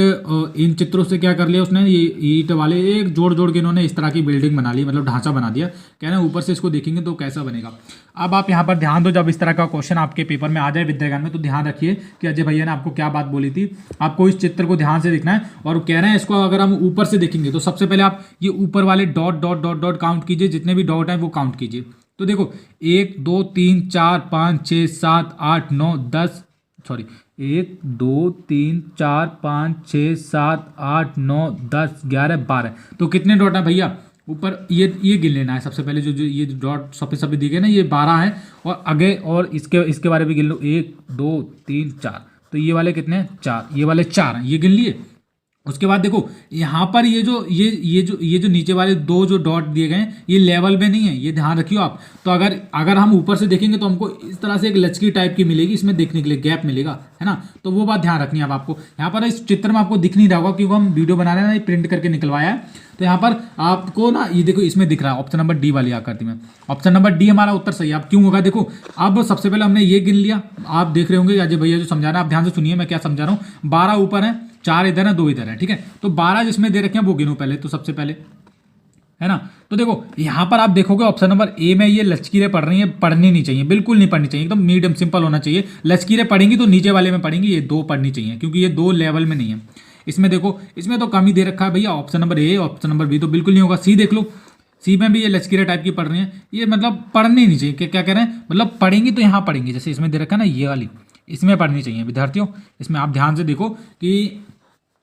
इन चित्रों से क्या कर लिया उसने, ये ईंट वाले एक जोड़ जोड़ के इन्होंने इस तरह की बिल्डिंग बना ली, मतलब ढांचा बना दिया। कह रहे हैं ऊपर से इसको देखेंगे तो कैसा बनेगा। अब आप यहाँ पर ध्यान दो, जब इस तरह का क्वेश्चन आपके पेपर में आ जाए विद्याज्ञान में, तो ध्यान रखिए कि अजय भैया ने आपको क्या बात बोली थी। आपको इस चित्र को ध्यान से देखना है, और कह रहे हैं इसको अगर हम ऊपर से देखेंगे तो सबसे पहले आप ये ऊपर वाले dot dot dot dot count कीजिए, जितने भी डॉट हैं वो काउंट कीजिए। तो देखो 1 2 3 4 5 6 7 8 9 10, सॉरी 1 2 3 4 5 6 7 8 9 10 11 12। तो कितने डॉट हैं भैया ऊपर, ये गिन लेना है सबसे पहले। जो ये डॉट सफेद दिए गए ना, ये 12 हैं, और आगे और इसके बारे में गिन लो, 1 2 3 4। तो ये वाले कितने हैं, 4, ये वाले 4 हैं, ये गिन लिए। उसके बाद देखो यहाँ पर ये जो नीचे वाले 2 जो डॉट दिए गए हैं, ये लेवल में नहीं है, ये ध्यान रखियो आप। तो अगर हम ऊपर से देखेंगे तो हमको इस तरह से एक लचकी टाइप की मिलेगी, इसमें देखने के लिए गैप मिलेगा, है ना। तो वो बात ध्यान रखनी है अब आपको। यहाँ पर इस चित्र में आपको दिख नहीं रहा होगा क्योंकि हम वीडियो बना रहे हैं ना, प्रिंट करके निकलवाया है। तो यहाँ पर आपको ना ये देखो इसमें दिख रहा है ऑप्शन नंबर डी वाली आकृति में। ऑप्शन नंबर डी हमारा उत्तर सही है। अब क्यों होगा, देखो अब सबसे पहले हमने ये गिन लिया, आप देख रहे होंगे अजय भैया जो समझा रहे हैं, आप ध्यान से सुनिए मैं क्या समझा रहा हूँ। 12 ऊपर है, 4 इधर है, 2 इधर है, ठीक है। तो 12 जिसमें दे रखे हैं वो गिनो पहले, तो सबसे पहले, है ना। तो देखो यहाँ पर आप देखोगे ऑप्शन नंबर ए में ये लचकीरें पढ़ रही हैं, पढ़नी नहीं चाहिए, बिल्कुल नहीं पढ़नी चाहिए, एकदम मीडियम सिंपल होना चाहिए। लचकीरें पढ़ेंगी तो नीचे वाले में पढ़ेंगी, ये 2 पढ़नी चाहिए क्योंकि ये 2 लेवल में नहीं है। इसमें देखो, इसमें तो कम ही दे रखा है भैया, option number A, option number B तो बिल्कुल नहीं होगा। सी देख लो, सी में भी ये लचकीरे टाइप की पढ़ रही हैं, ये मतलब पढ़नी नहीं चाहिए। क्या कह रहे हैं, मतलब पढ़ेंगी तो यहाँ पढ़ेंगी, जैसे इसमें दे रखा है ना ये वाली, इसमें पढ़नी चाहिए विद्यार्थियों। इसमें आप ध्यान से देखो कि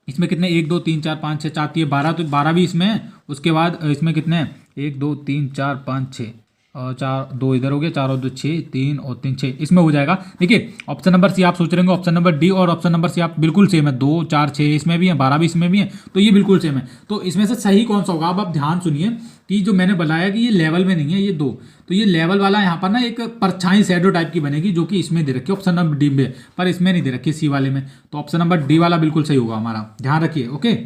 इसमें कितने 1 2 3 4 5 6 7, ये 12, तो 12 भी इसमें है। उसके बाद इसमें कितने हैं 1 2 3 4 5 6 और 4, 2 इधर हो गया, 4 और 2 6, 3 और 3 6, इसमें हो जाएगा। देखिए ऑप्शन नंबर सी आप सोच रहे होंगे, ऑप्शन नंबर डी और ऑप्शन नंबर सी आप बिल्कुल सेम है, 2 4 6 इसमें भी है, 12 भी इसमें भी है, तो ये बिल्कुल सेम है। तो इसमें से सही कौन सा होगा, अब आप ध्यान सुनिए कि जो मैंने बताया कि ये लेवल में नहीं है, ये 2, तो ये लेवल वाला यहाँ पर ना एक परछाई शैडो टाइप की बनेगी, जो कि इसमें दे रखी है ऑप्शन नंबर डी में, पर इसमें नहीं दे रखी सी वाले में। तो ऑप्शन नंबर डी वाला बिल्कुल सही होगा हमारा, ध्यान रखिए। ओके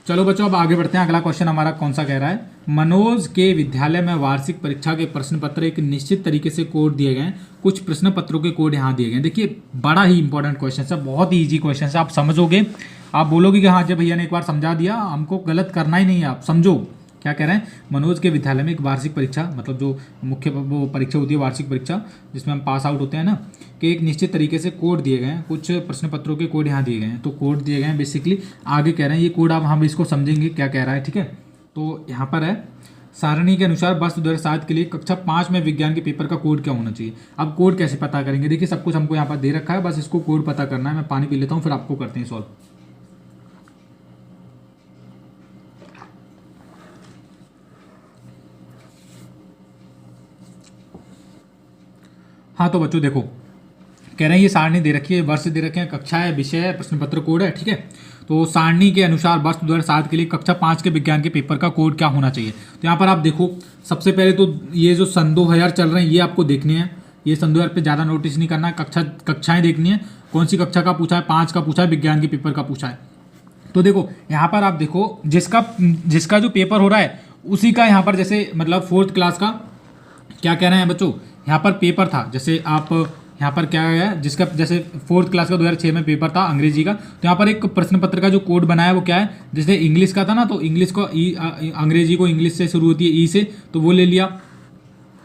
चलो बच्चों अब आगे बढ़ते हैं। अगला क्वेश्चन हमारा कौन सा कह रहा है, मनोज के विद्यालय में वार्षिक परीक्षा के प्रश्न पत्र एक निश्चित तरीके से कोड दिए गए हैं, कुछ प्रश्न पत्रों के कोड यहाँ दिए गए हैं। देखिए बड़ा ही इंपॉर्टेंट क्वेश्चन है, बहुत ही ईजी क्वेश्चन है, आप समझोगे, आप बोलोगे कि हाँ जब भैया ने एक बार समझा दिया, हमको गलत करना ही नहीं है। आप समझो क्या कह रहे हैं, मनोज के विद्यालय में एक वार्षिक परीक्षा, मतलब जो मुख्य वो परीक्षा होती है वार्षिक परीक्षा जिसमें हम पास आउट होते हैं ना, कि एक निश्चित तरीके से कोड दिए गए हैं, कुछ प्रश्न पत्रों के कोड यहाँ दिए गए हैं। तो कोड दिए गए हैं बेसिकली, आगे कह रहे हैं ये कोड, अब हम इसको समझेंगे क्या कह रहा है, ठीक है। तो यहाँ पर है सारणी के अनुसार वर्ष 2007 के लिए कक्षा 5 में विज्ञान के पेपर का कोड क्या होना चाहिए। अब कोड कैसे पता करेंगे, देखिए सब कुछ हमको यहाँ पर दे रखा है, बस इसको कोड पता करना है। मैं पानी पी लेता हूँ फिर आपको करते हैं सॉल्व। हाँ तो बच्चों देखो कह रहे हैं ये सारणी दे रखी है, वर्ष दे रखे हैं, कक्षा है, विषय है, प्रश्न पत्र कोड है, ठीक है। तो सारणी के अनुसार वर्ष 2007 के लिए कक्षा 5 के विज्ञान के पेपर का कोड क्या होना चाहिए। तो यहाँ पर आप देखो सबसे पहले तो ये जो सन 2000 चल रहे हैं ये आपको देखने हैं, ये सन 2000 पे ज़्यादा नोटिस नहीं करना है, कक्षाएं देखनी है, कौन सी कक्षा का पूछा है, 5 का पूछा है, विज्ञान के पेपर का पूछा है। तो देखो यहाँ पर आप देखो जिसका जिसका जो पेपर हो रहा है उसी का यहाँ पर जैसे मतलब 4th क्लास का क्या कह रहे हैं बच्चों, यहाँ पर पेपर था, जैसे आप यहाँ पर क्या है जिसका जैसे 4th क्लास का 2006 में पेपर था अंग्रेजी का, तो यहाँ पर एक प्रश्न पत्र का जो कोड बनाया वो क्या है, जैसे इंग्लिश का था ना, तो इंग्लिश को अंग्रेजी को इंग्लिश से शुरू होती है ई से, तो वो ले लिया,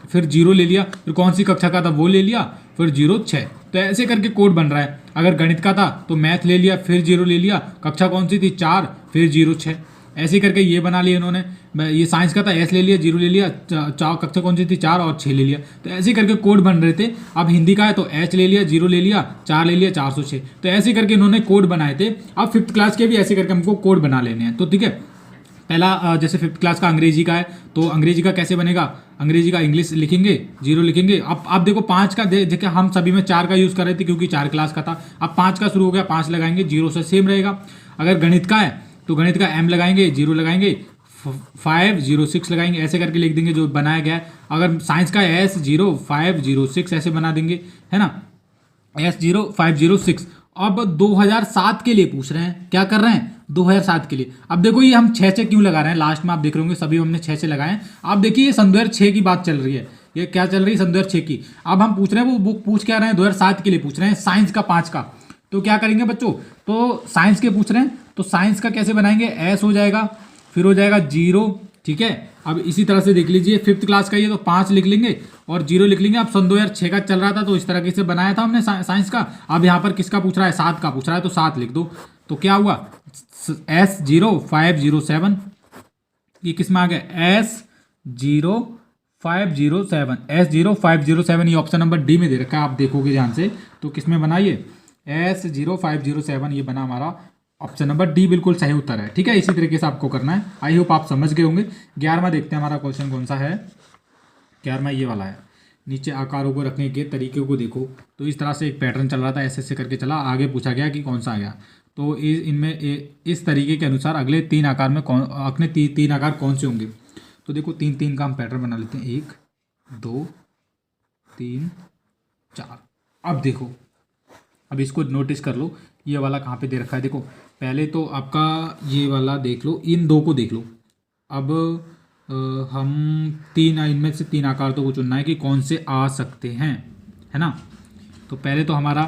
फिर 0 ले लिया, फिर कौन सी कक्षा का था वो ले लिया, फिर 06, तो ऐसे करके कोड बन रहा है। अगर गणित का था तो मैथ ले लिया, फिर 0 ले लिया, कक्षा कौन सी थी 4, फिर 06, ऐसे करके ये बना लिया इन्होंने। ये साइंस का था एस ले लिया, 0 ले लिया, कक्षा कौन सी थी 4 और 6 ले लिया, तो ऐसे करके कोड बन रहे थे। अब हिंदी का है तो एच ले लिया, 0 ले लिया, 4 ले लिया, 406, तो ऐसे करके इन्होंने कोड बनाए थे। अब 5th क्लास के भी ऐसे करके हमको कोड बना लेने हैं। तो ठीक है, पहला जैसे 5th क्लास का अंग्रेजी का है तो अंग्रेजी का कैसे बनेगा, अंग्रेजी का इंग्लिश लिखेंगे, 0 लिखेंगे। अब देखो 5 का देखिए हम सभी में 4 का यूज़ कर रहे थे क्योंकि 4 क्लास का था, अब 5 का शुरू हो गया, 5 लगाएंगे, 0 से सेम रहेगा। अगर गणित का है तो गणित का m लगाएंगे, 0 लगाएंगे, 5 0 6 लगाएंगे, ऐसे करके लिख देंगे जो बनाया गया है। अगर साइंस का S 0 5 0 6 ऐसे बना देंगे, है ना, S 0 5 0 6। अब 2007 के लिए पूछ रहे हैं, क्या कर रहे हैं 2007 के लिए। अब देखो ये हम 6 क्यों लगा रहे हैं, लास्ट में आप देख रहे होंगे सभी हमने 6 लगाए हैं। आप देखिए ये सन 2006 की बात चल रही है, ये क्या चल रही है सन 2006 की। अब हम पूछ रहे हैं वो बुक पूछ क्या रहे हैं 2007 के लिए पूछ रहे हैं, साइंस का 5 का। तो क्या करेंगे बच्चों, तो साइंस के पूछ रहे हैं तो साइंस का कैसे बनाएंगे, एस हो जाएगा, फिर हो जाएगा 0, ठीक है। अब इसी तरह से देख लीजिए 5th क्लास का ये तो 5 लिख लेंगे और 0 लिख लेंगे। अब सन 2006 का चल रहा था तो इस तरह से बनाया था हमने साइंस का। अब यहाँ पर किसका पूछ रहा है, 7 का पूछ रहा है तो 7 लिख दो। तो क्या हुआ S 0 5 0 7, ये किस में आ गया S 0 5 0 7, S 0 5 0 7, ये ऑप्शन नंबर डी में दे रखा है, आप देखोगे ध्यान से तो किस में बना ये S 0 5 0 7, ये बना हमारा ऑप्शन नंबर डी, बिल्कुल सही उत्तर है। ठीक है, इसी तरीके से आपको करना है। आई होप आप समझ गए होंगे। 11वां देखते हैं हमारा क्वेश्चन कौन सा है। 11वां ये वाला है, नीचे आकारों को रखने के तरीके को देखो। तो इस तरह से एक पैटर्न चल रहा था, ऐसे ऐसे करके चला, आगे पूछा गया कि कौन सा आ गया। तो इनमें इस तरीके के अनुसार अगले 3 आकार में अपने 3 आकार कौन से होंगे। तो देखो 3 का हम पैटर्न बना लेते हैं, 1 2 3 4। अब देखो, अब इसको नोटिस कर लो, ये वाला कहाँ पे दे रखा है। देखो पहले तो आपका ये वाला देख लो, इन 2 को देख लो। अब हम 3 इनमें से 3 आकार तो को चुनना है कि कौन से आ सकते हैं, है ना। तो पहले तो हमारा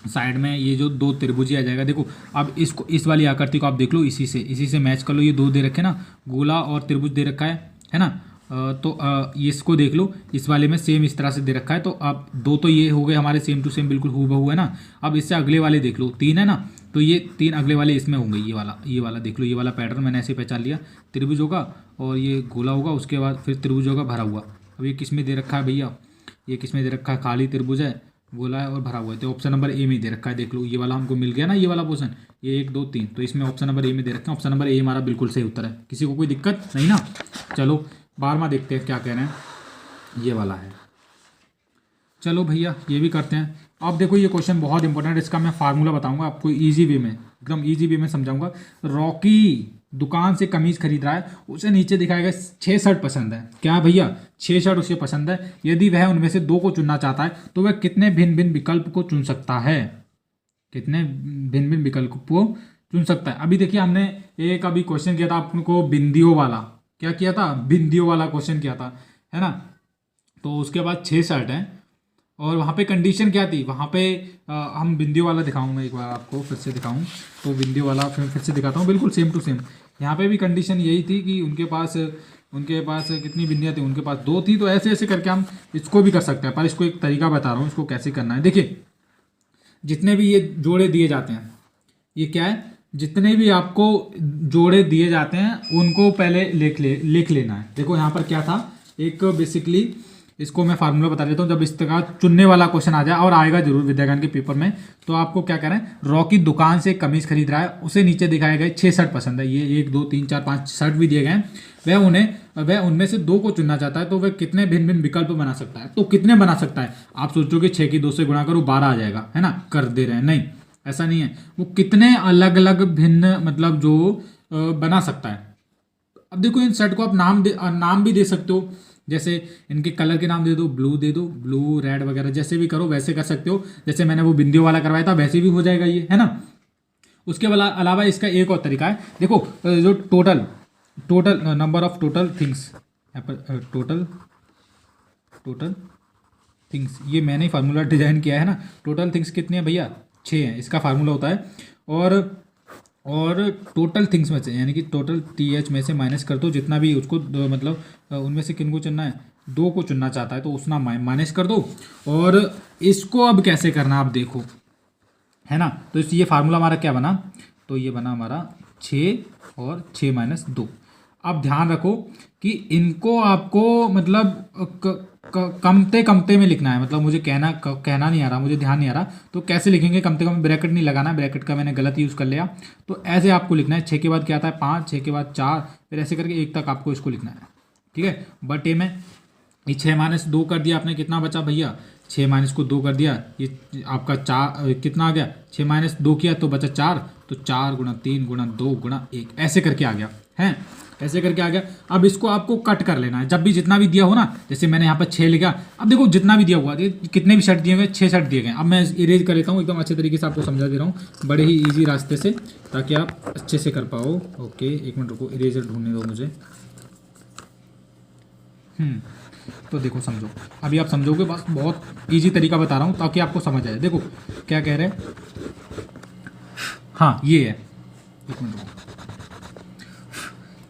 साइड में ये जो 2 त्रिभुज आ जाएगा। देखो अब इसको, इस वाली आकृति को आप देख लो, इसी से मैच कर लो। ये 2 दे रखे ना, गोला और त्रिभुज दे रखा है ना। तो इसको देख लो, इस वाले में सेम इस तरह से दे रखा है। तो अब 2 तो ये हो गए हमारे सेम टू सेम, बिल्कुल हूबहू है ना। अब इससे अगले वाले देख लो, 3 है ना, तो ये 3 अगले वाले इसमें होंगे। ये वाला देख लो, ये वाला पैटर्न मैंने ऐसे पहचान लिया, त्रिभुज होगा और ये गोला होगा, उसके बाद फिर त्रिभुज होगा भरा हुआ। अब ये किस में दे रखा है भैया, ये किस में दे रखा है, खाली त्रिभुज है, गोला है और भरा हुआ है। तो ऑप्शन नंबर ए में दे रखा है, देख लो ये वाला हमको मिल गया ना, ये वाला पोर्शन, ये 1 2 3, तो इसमें ऑप्शन नंबर ए में दे रखा है। ऑप्शन नंबर ए हमारा बिल्कुल सही उत्तर है, किसी को कोई दिक्कत नहीं ना। चलो 12वां देखते हैं क्या कह रहे हैं, ये वाला है। चलो भैया ये भी करते हैं। अब देखो ये क्वेश्चन बहुत इंपॉर्टेंट है, इसका मैं फार्मूला बताऊंगा आपको इजी वे में, एकदम इजी वे में समझाऊंगा। रॉकी दुकान से कमीज खरीद रहा है, उसे नीचे दिखाया गया 6 शर्ट पसंद है। क्या भैया 6 शर्ट उसे पसंद है, यदि वह उनमें से 2 को चुनना चाहता है तो वह कितने भिन्न भिन्न विकल्प को चुन सकता है, कितने भिन्न भिन्न विकल्प को चुन सकता है। अभी देखिए हमने एक अभी क्वेश्चन किया था आपको बिंदियों वाला, क्या किया था, बिंदियों वाला क्वेश्चन किया था, है ना। तो उसके बाद 6 शर्ट हैं और वहाँ पे कंडीशन क्या थी, वहाँ पे हम बिंदियों वाला दिखाऊँ, मैं एक बार आपको फिर से दिखाऊँ। तो बिंदियों वाला फिर से दिखाता हूँ, बिल्कुल सेम टू सेम। यहाँ पे भी कंडीशन यही थी कि उनके पास कितनी बिंदियाँ थी, उनके पास 2 थी। तो ऐसे ऐसे करके हम इसको भी कर सकते हैं, पर इसको एक तरीका बता रहा हूँ इसको कैसे करना है। देखिए जितने भी ये जोड़े दिए जाते हैं, ये क्या है, जितने भी आपको जोड़े दिए जाते हैं उनको पहले लिख लेना है। देखो यहाँ पर क्या था, एक बेसिकली इसको मैं फार्मूला बता देता हूँ। जब इस तरह चुनने वाला क्वेश्चन आ जाए, और आएगा जरूर विद्याज्ञान के पेपर में, तो आपको क्या करें, रॉकी दुकान से कमीज खरीद रहा है, उसे नीचे दिखाए गए 6 शर्ट पसंद है, ये 1 2 3 4 5 शर्ट भी दिए गए हैं। वह उनमें से 2 को चुनना चाहता है, तो वह कितने भिन्न भिन्न विकल्प बना सकता है। तो कितने बना सकता है, आप सोचोगे 6 की 2 से गुणा करो 12 आ जाएगा, है ना, कर दे रहे हैं, नहीं ऐसा नहीं है। वो कितने अलग अलग भिन्न मतलब जो बना सकता है। अब देखो इन शर्ट को आप नाम भी दे सकते हो, जैसे इनके कलर के नाम दे दो, ब्लू दे दो, ब्लू रेड वगैरह, जैसे भी करो वैसे कर सकते हो। जैसे मैंने वो बिंदियों वाला करवाया था वैसे भी हो जाएगा ये, है ना। उसके अलावा इसका एक और तरीका है, देखो जो total number of total things, यहाँ पर टोटल थिंग्स, ये मैंने ही फार्मूला डिजाइन किया है ना। टोटल थिंग्स कितने हैं भैया, 6 हैं, इसका फार्मूला होता है। और टोटल थिंग्स में से, यानी कि टोटल TH में से माइनस कर दो जितना भी उसको मतलब उनमें से किन को चुनना है, 2 को चुनना चाहता है तो उसना माइनस कर दो। और इसको अब कैसे करना आप देखो, है ना। तो ये फार्मूला हमारा क्या बना, तो ये बना हमारा 6 और 6 माइनस 2। अब ध्यान रखो कि इनको आपको मतलब कमते में लिखना है, मतलब मुझे कहना नहीं आ रहा, मुझे ध्यान नहीं आ रहा। तो कैसे लिखेंगे, कमते कम ब्रैकेट नहीं लगाना, ब्रैकेट का मैंने गलत यूज़ कर लिया। तो ऐसे आपको लिखना है, 6 के बाद क्या आता है 5, 6 के बाद 4, फिर ऐसे करके 1 तक आपको इसको लिखना है, ठीक है। बटे में ये 6 माइनस 2 कर दिया आपने, कितना बचा भैया, 6 माइनस को 2 कर दिया, ये आपका 4 कितना आ गया, 6 माइनस 2 किया तो बचा 4, तो 4 गुणा 3 गुणा 2 गुणा 1, ऐसे करके आ गया है, ऐसे करके आ गया। अब इसको आपको कट कर लेना है, जब भी जितना भी दिया हो ना, जैसे मैंने यहाँ पर 6 लिखा, अब देखो जितना भी दिया हुआ, कितने भी शर्ट दिए हुए, 6 शर्ट दिए गए। अब मैं इरेज कर लेता हूँ, एकदम अच्छे तरीके से आपको समझा दे रहा हूँ, बड़े ही ईजी रास्ते से, ताकि आप अच्छे से कर पाओ। ओके, एक मिनट रुको, इरेजर ढूंढने दो मुझे। तो देखो समझो, अभी आप समझोगे, बस बहुत इजी तरीका बता रहा हूँ ताकि आपको समझ आए। देखो क्या कह रहे हैं, हाँ ये है, एक मिनट रुको।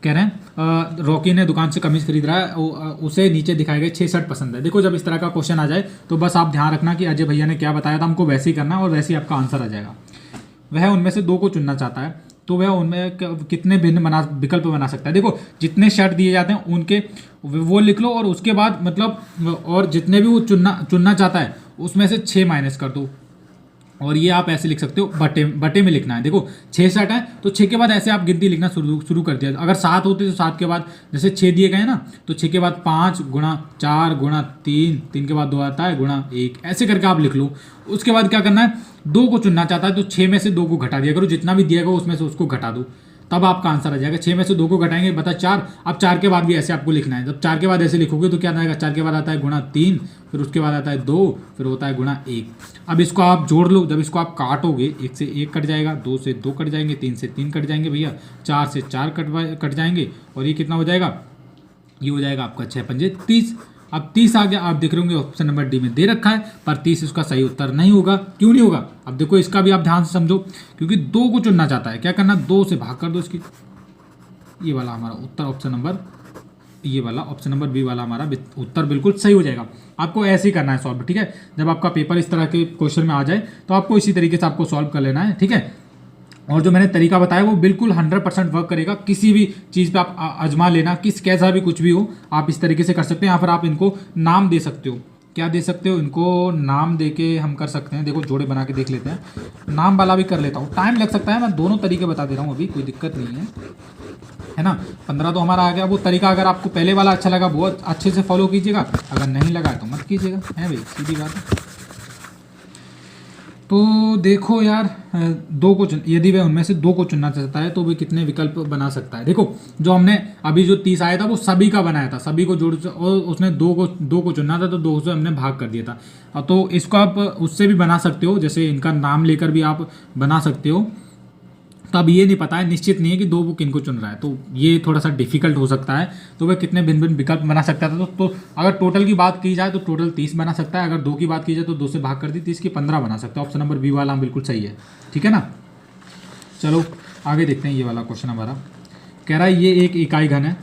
कह रहे हैं रॉकी ने दुकान से कमीज खरीद रहा है, उसे नीचे दिखाए गए 6 शर्ट पसंद है। देखो जब इस तरह का क्वेश्चन आ जाए तो बस आप ध्यान रखना कि अजय भैया ने क्या बताया था, हमको वैसे ही करना है और वैसे ही आपका आंसर आ जाएगा। वह उनमें से 2 को चुनना चाहता है, तो वह उनमें कितने भिन्न विकल्प बना सकता है। देखो जितने शर्ट दिए जाते हैं उनके वो लिख लो, और उसके बाद मतलब और जितने भी वो चुनना चाहता है उसमें से 6 माइनस कर दो। और ये आप ऐसे लिख सकते हो, बटे में लिखना है। देखो 6 शर्ट है तो 6 के बाद ऐसे आप गिनती लिखना शुरू कर दिया। अगर 7 होते तो 7 के बाद, जैसे 6 दिए गए ना, तो 6 के बाद 5 गुणा 4 गुणा 3, 3 के बाद 2 आता है गुणा 1, ऐसे करके आप लिख लो। उसके बाद क्या करना है, 2 को चुनना चाहता है तो 6 में से 2 को घटा दिया करो, जितना भी दिया गया उसमें से उसको घटा दो, तब आपका आंसर आ जाएगा। 6 में से 2 को घटाएंगे बता 4। अब 4 के बाद भी ऐसे आपको लिखना है, जब 4 के बाद ऐसे लिखोगे तो क्या आएगा, 4 के बाद आता है गुणा 3, फिर उसके बाद आता है 2, फिर होता है गुणा 1। अब इसको आप जोड़ लो, जब इसको आप काटोगे 1 से 1 कट जाएगा, 2 से 2 कट जाएंगे, 3 से 3 कट जाएंगे भैया, 4 से 4 कट जाएंगे, और ये कितना हो जाएगा, ये हो जाएगा आपका 6 पंजे 30। अब 30 आ गया, आप देख रहे होंगे ऑप्शन नंबर डी में दे रखा है, पर 30 इसका सही उत्तर नहीं होगा। क्यों नहीं होगा, अब देखो इसका भी आप ध्यान से समझो, क्योंकि 2 को चुनना चाहता है। क्या करना, 2 से भाग कर दो इसकी, ये वाला हमारा उत्तर ऑप्शन नंबर, ये वाला ऑप्शन नंबर बी वाला हमारा उत्तर बिल्कुल सही हो जाएगा। आपको ऐसे ही करना है सॉल्व, ठीक है। जब आपका पेपर इस तरह के क्वेश्चन में आ जाए तो आपको इसी तरीके से आपको सॉल्व कर लेना है, ठीक है। और जो मैंने तरीका बताया वो बिल्कुल 100% वर्क करेगा। किसी भी चीज़ पे आप आजमा लेना, कैसा भी कुछ भी हो, आप इस तरीके से कर सकते हैं। यहाँ पर आप इनको नाम दे सकते हो, क्या दे सकते हो, इनको नाम दे के हम कर सकते हैं। देखो जोड़े बना के देख लेते हैं, नाम वाला भी कर लेता हूँ, टाइम लग सकता है, मैं दोनों तरीके बता दे रहा हूँ, अभी कोई दिक्कत नहीं है ना। 15 तो हमारा आ गया। वो तरीका अगर आपको पहले वाला अच्छा लगा बहुत अच्छे से फॉलो कीजिएगा, अगर नहीं लगा तो मत कीजिएगा, है भाई, सीधी बात है। तो देखो यार, 2 को यदि वह उनमें से 2 को चुनना चाहता है तो वे कितने विकल्प बना सकता है। देखो जो हमने अभी जो 30 आया था वो सभी का बनाया था, सभी को जोड़, और उसने 2 को चुनना था तो 2 से हमने भाग कर दिया था। तो इसको आप उससे भी बना सकते हो, जैसे इनका नाम लेकर भी आप बना सकते हो। तो अब ये नहीं पता है, निश्चित नहीं है कि 2 वो किनको चुन रहा है, तो ये थोड़ा सा डिफिकल्ट हो सकता है। तो वह कितने भिन्न भिन्न विकल्प बना सकता था, तो अगर टोटल की बात की जाए तो टोटल 30 बना सकता है। अगर 2 की बात की जाए तो 2 से भाग कर दी, 30 की 15 बना सकता है। ऑप्शन नंबर बी वाला बिल्कुल सही है, ठीक है ना। चलो आगे देखते हैं, ये वाला क्वेश्चन हमारा कह रहा है ये एक इकाई घन है।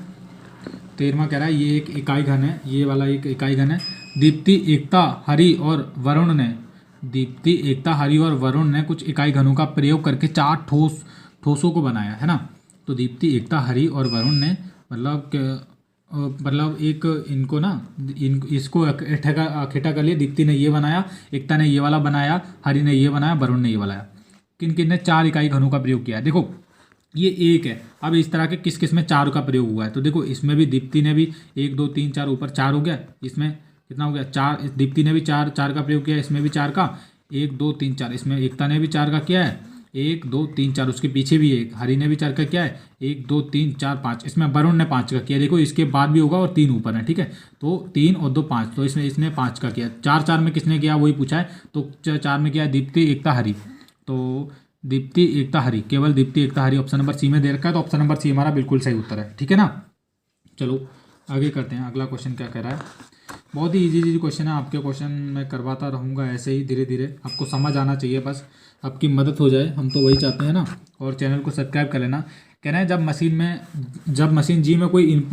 13वां कह रहा है ये एक इकाई घन है, ये वाला एक इकाई घन है। दीप्ति, एकता, हरि और वरुण ने कुछ इकाई घनों का प्रयोग करके 4 ठोसों को बनाया, है ना। तो दीप्ति, एकता, हरि और वरुण ने मतलब एक इनको ना इसको इकट्ठा कर लिया। दीप्ति ने ये बनाया, एकता ने ये वाला बनाया, हरि ने ये बनाया, वरुण ने ये बनाया। किन किन ने 4 इकाई घनों का प्रयोग किया। देखो ये 1 है। अब इस तरह के किस किस में 4 का प्रयोग हुआ है, तो देखो इसमें भी दीप्ति ने भी 1 2 3 4 ऊपर 4 हो गया, इसमें कितना हो गया 4। दीप्ति ने भी 4 का प्रयोग किया, इसमें भी 4 का, 1 2 3 4। इसमें एकता ने भी 4 का किया है, 1 2 3 4, उसके पीछे भी एक हरी ने भी 4 का किया है, 1 2 3 4 5, इसमें वरुण ने 5 का किया, देखो इसके बाद भी होगा और 3 ऊपर है, ठीक है। तो 3 और 2 5, तो इसमें इसने 5 का किया। 4 4 में किसने किया वही पूछा है, तो 4 में किया दीप्ति एकता हरी, तो दीप्ति एकता हरी, केवल दीप्ति एकता हरी ऑप्शन नंबर सी में दे रखा है, तो ऑप्शन नंबर सी हमारा बिल्कुल सही उत्तर है, ठीक है ना। चलो आगे करते हैं, अगला क्वेश्चन क्या कह रहा है। बहुत ही इजी क्वेश्चन है, आपके क्वेश्चन मैं करवाता रहूँगा ऐसे ही धीरे धीरे, आपको समझ आना चाहिए, बस आपकी मदद हो जाए, हम तो वही चाहते हैं ना। और चैनल को सब्सक्राइब कर लेना। कह रहे हैं जब मशीन जी में कोई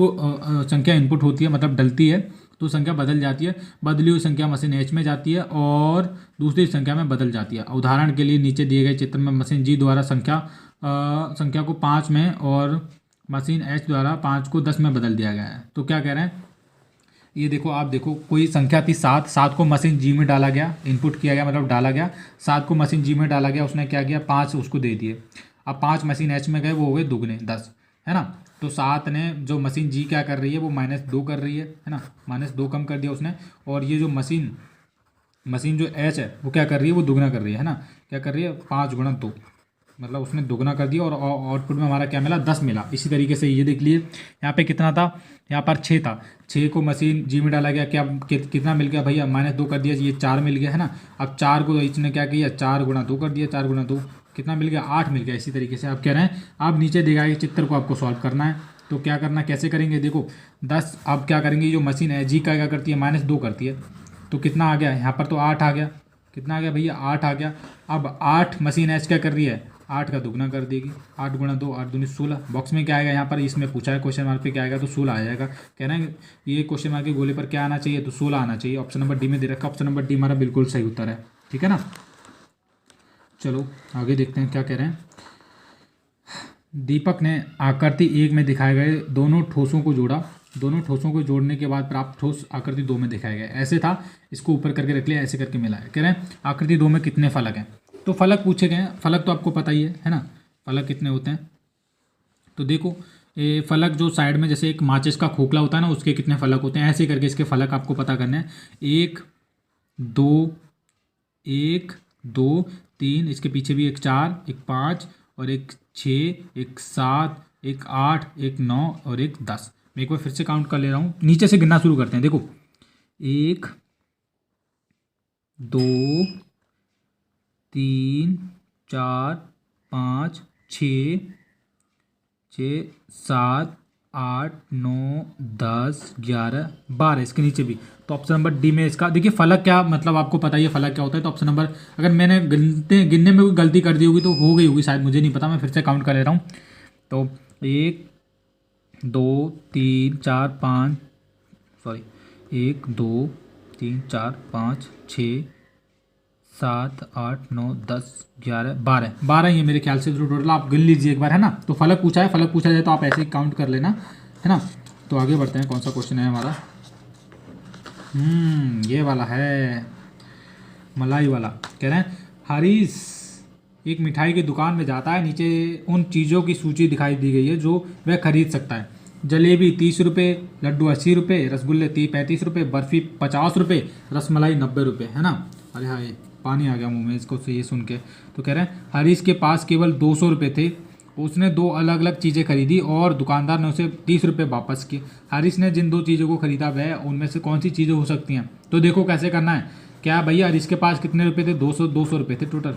संख्या इनपुट होती है, मतलब डलती है, तो संख्या बदल जाती है, बदली हुई संख्या मशीन एच में जाती है और दूसरी संख्या में बदल जाती है। उदाहरण के लिए नीचे दिए गए चित्र में मशीन जी द्वारा संख्या को 5 में और मशीन एच द्वारा 5 को 10 में बदल दिया गया है। तो क्या कह रहे हैं, ये देखो, आप देखो कोई संख्या थी 7, 7 को मशीन जी में डाला गया, इनपुट किया गया मतलब डाला गया, 7 को मशीन जी में डाला गया, उसने क्या किया 5 उसको दे दिए। अब 5 मशीन एच में गए, वो हो गए दुगने 10, है ना। तो 7 ने जो मशीन जी क्या कर रही है वो -2 कर रही है ना, -2 कम कर दिया उसने। और ये जो मशीन जो एच है वो क्या कर रही है, वो दुगना कर रही है ना, क्या कर रही है 5 गुणा 2, मतलब उसने दुगना कर दिया और आउटपुट में हमारा क्या मिला 10 मिला। इसी तरीके से ये देख लिए, यहाँ पे कितना था, यहाँ पर 6 था, 6 को मशीन जी में डाला गया, क्या कितना मिल गया भैया -2 कर दिया, ये 4 मिल गया है ना। अब 4 को इसने क्या किया 4 गुणा 2 कर दिया, 4 गुणा 2 कितना मिल गया 8 मिल गया। इसी तरीके से आप कह रहे हैं आप नीचे दिखाए गए चित्र को आपको सॉल्व करना है। तो क्या करना, कैसे करेंगे, देखो 10, अब क्या करेंगे, जो मशीन है जी का क्या करती है -2 करती है, तो कितना आ गया यहाँ पर, तो 8 आ गया, कितना आ गया भैया 8 आ गया। अब 8 मशीन एच क्या कर रही है 8 का दुगना कर देगी, 8 गुणा 2 8 दूनी 16, बॉक्स में क्या आएगा यहाँ पर, इसमें पूछा है क्वेश्चन मार्क पे क्या आएगा, तो 16 आ जाएगा। कह रहे हैं ये क्वेश्चन मार्क के गोले पर क्या आना चाहिए, तो 16 आना चाहिए। ऑप्शन नंबर डी में दे रखा, ऑप्शन नंबर डी हमारा बिल्कुल सही उत्तर है, ठीक है ना। चलो आगे देखते हैं क्या कह रहे हैं। दीपक ने आकृति 1 में दिखाए गए दोनों ठोसों को जोड़ा, दोनों ठोसों को जोड़ने के बाद प्राप्त ठोस आकृति 2 में दिखाया गया। ऐसे था, इसको ऊपर करके रख लिया, ऐसे करके मिलाया। कह रहे हैं आकृति 2 में कितने फलक हैं, तो फलक पूछे गए हैं, फलक तो आपको पता ही है ना, फलक कितने होते हैं। तो देखो ये फलक जो साइड में जैसे एक माचिस का खोखला होता है ना, उसके कितने फलक होते हैं, ऐसे करके इसके फलक आपको पता करने हैं। 1 2 3, इसके पीछे भी एक 4, एक 5 और एक 6, एक 7, एक 8, एक 9 और एक 10। मैं एक बार फिर से काउंट कर ले रहा हूँ, नीचे से गिनना शुरू करते हैं। देखो 1 2 3 4 5 6 7 8 9 10 11 12, इसके नीचे भी। तो ऑप्शन नंबर डी में इसका देखिए फलक क्या, मतलब आपको पता ही है फलक क्या होता है। तो ऑप्शन नंबर, अगर मैंने गिनने में कोई गलती कर दी होगी तो हो गई होगी शायद, मुझे नहीं पता, मैं फिर से काउंट कर ले रहा हूँ। तो 1 2 3 4 5 सॉरी 1 2 3 4 5 6 7 8 9 10 11 12 ही है मेरे ख्याल से जो टोटल, आप गिन लीजिए एक बार, है ना। तो फलक पूछा है, फलक पूछा जाए तो आप ऐसे ही काउंट कर लेना, है ना। तो आगे बढ़ते हैं, कौन सा क्वेश्चन है हमारा, ये वाला है मलाई वाला। कह रहे हैं हरीश एक मिठाई की दुकान में जाता है, नीचे उन चीज़ों की सूची दिखाई दी गई है जो वह खरीद सकता है। जलेबी 30 रुपये, लड्डू 80 रुपये, रसगुल्ले 35 रुपये, बर्फ़ी 50 रुपये, रसमलाई 90 रुपये, है ना। अरे हाँ, पानी आ गया मुंह में इसको से ये सुन के। तो कह रहे हैं हरीश के पास केवल 200 रुपये थे, उसने 2 अलग अलग चीज़ें खरीदी और दुकानदार ने उसे 30 रुपये वापस किए। हरीश ने जिन 2 चीज़ों को खरीदा वह उनमें से कौन सी चीज़ें हो सकती हैं। तो देखो कैसे करना है, क्या भैया हरीश के पास कितने रुपये थे, 200 रुपये थे टोटल,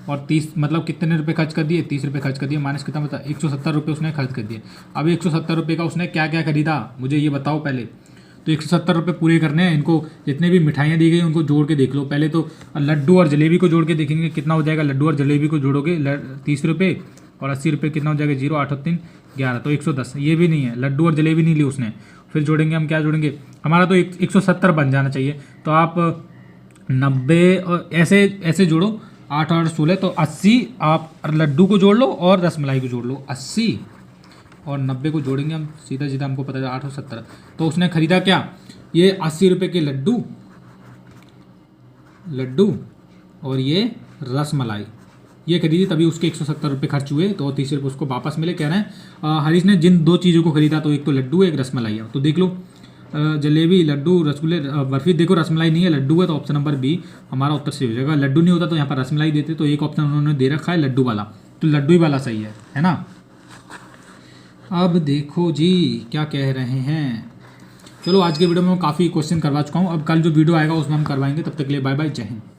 और 30 मतलब कितने रुपये खर्च कर दिए, 30 रुपये खर्च कर दिए, माइनस कितना बता 170 रुपये उसने खर्च कर दिए। अब 170 रुपये का उसने क्या क्या खरीदा मुझे ये बताओ पहले। तो 170 रुपये पूरे करने हैं इनको, जितने भी मिठाइयाँ दी गई उनको जोड़ के देख लो पहले। तो लड्डू और जलेबी को जोड़ के देखेंगे कितना हो जाएगा, लड्डू और जलेबी को जोड़ोगे 30 रुपये और 80 रुपये कितना हो जाएगा, 0 8 3 11, तो 110। ये भी नहीं है, लड्डू और जलेबी नहीं ली उसने। फिर जोड़ेंगे हम, क्या जोड़ेंगे, हमारा तो 170 बन जाना चाहिए। तो आप 90 और ऐसे जोड़ो, 8 और 16 तो 80, आप लड्डू को जोड़ लो और रसमलाई को जोड़ लो, 80 और 90 को जोड़ेंगे हम, सीधा सीधा हमको पता चला 8 और 70। तो उसने खरीदा क्या, ये 80 रुपये के लड्डू और ये रसमलाई, ये खरीदी, तभी उसके 170 रुपये खर्च हुए, तो 30 रुपये उसको वापस मिले। कह रहे हैं हरीश ने जिन 2 चीज़ों को खरीदा, तो एक तो लड्डू एक रसमलाई है। तो देख लो जलेबी, लड्डू, रसगुल्ले, बर्फी। देखो रसमलाई नहीं है, लड्डू है, तो ऑप्शन नंबर बी हमारा उत्तर सही हो जाएगा। लड्डू नहीं होता तो यहाँ पर रसमलाई देते, तो एक ऑप्शन उन्होंने दे रखा है लड्डू वाला, तो लड्डू ही वाला सही है ना। अब देखो जी क्या कह रहे हैं। चलो आज के वीडियो में मैं काफ़ी क्वेश्चन करवा चुका हूँ, अब कल जो वीडियो आएगा उसमें हम करवाएंगे। तब तक के लिए बाय बाय, जय हिंद।